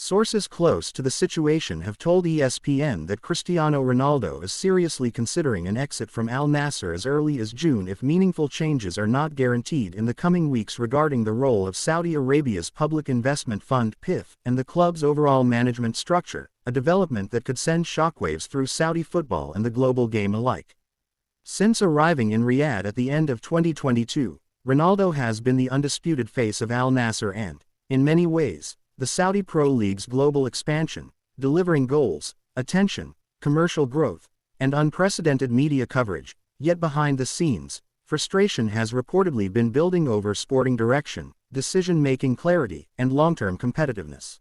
Sources close to the situation have told ESPN that Cristiano Ronaldo is seriously considering an exit from Al Nassr as early as June if meaningful changes are not guaranteed in the coming weeks regarding the role of Saudi Arabia's Public Investment Fund (PIF) and the club's overall management structure, a development that could send shockwaves through Saudi football and the global game alike. Since arriving in Riyadh at the end of 2022, Ronaldo has been the undisputed face of Al Nassr and, in many ways, the Saudi Pro League's global expansion, delivering goals, attention, commercial growth, and unprecedented media coverage. Yet behind the scenes, frustration has reportedly been building over sporting direction, decision-making clarity, and long-term competitiveness.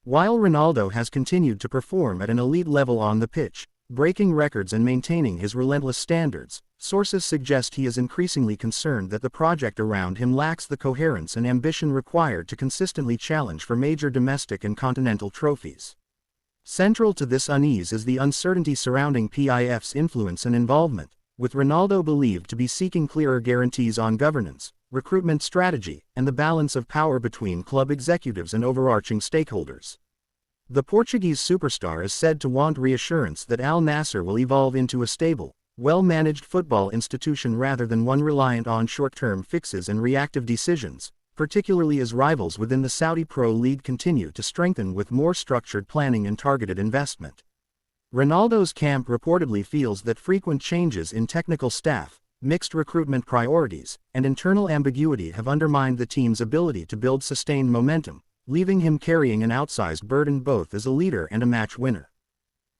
While Ronaldo has continued to perform at an elite level on the pitch, breaking records and maintaining his relentless standards, sources suggest he is increasingly concerned that the project around him lacks the coherence and ambition required to consistently challenge for major domestic and continental trophies. Central to this unease is the uncertainty surrounding PIF's influence and involvement, with Ronaldo believed to be seeking clearer guarantees on governance, recruitment strategy, and the balance of power between club executives and overarching stakeholders. The Portuguese superstar is said to want reassurance that Al Nassr will evolve into a stable, well-managed football institution rather than one reliant on short-term fixes and reactive decisions, particularly as rivals within the Saudi Pro League continue to strengthen with more structured planning and targeted investment. Ronaldo's camp reportedly feels that frequent changes in technical staff, mixed recruitment priorities, and internal ambiguity have undermined the team's ability to build sustained momentum, leaving him carrying an outsized burden both as a leader and a match winner.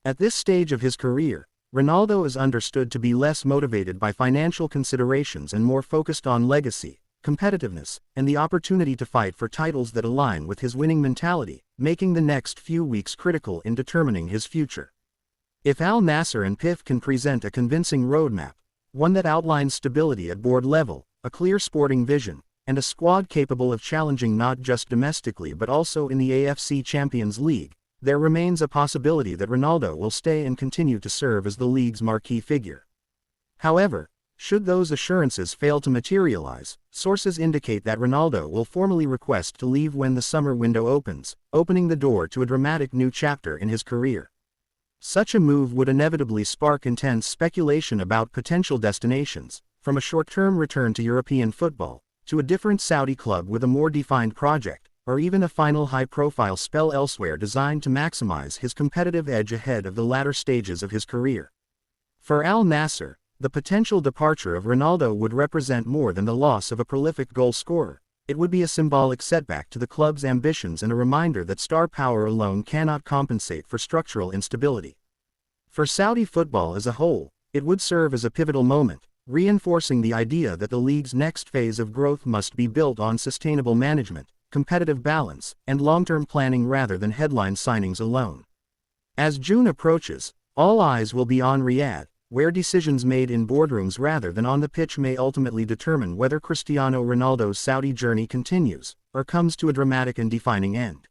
At this stage of his career, Ronaldo is understood to be less motivated by financial considerations and more focused on legacy, competitiveness, and the opportunity to fight for titles that align with his winning mentality, making the next few weeks critical in determining his future. If Al Nassr and PIF can present a convincing roadmap, one that outlines stability at board level, a clear sporting vision, and a squad capable of challenging not just domestically but also in the AFC Champions League, there remains a possibility that Ronaldo will stay and continue to serve as the league's marquee figure. However, should those assurances fail to materialize, sources indicate that Ronaldo will formally request to leave when the summer window opens, opening the door to a dramatic new chapter in his career. Such a move would inevitably spark intense speculation about potential destinations, from a short-term return to European football, to a different Saudi club with a more defined project, or even a final high-profile spell elsewhere designed to maximize his competitive edge ahead of the latter stages of his career. For Al Nassr, the potential departure of Ronaldo would represent more than the loss of a prolific goal scorer. It would be a symbolic setback to the club's ambitions and a reminder that star power alone cannot compensate for structural instability. For Saudi football as a whole, it would serve as a pivotal moment, reinforcing the idea that the league's next phase of growth must be built on sustainable management, competitive balance, and long-term planning rather than headline signings alone. As June approaches, all eyes will be on Riyadh, where decisions made in boardrooms rather than on the pitch may ultimately determine whether Cristiano Ronaldo's Saudi journey continues, or comes to a dramatic and defining end.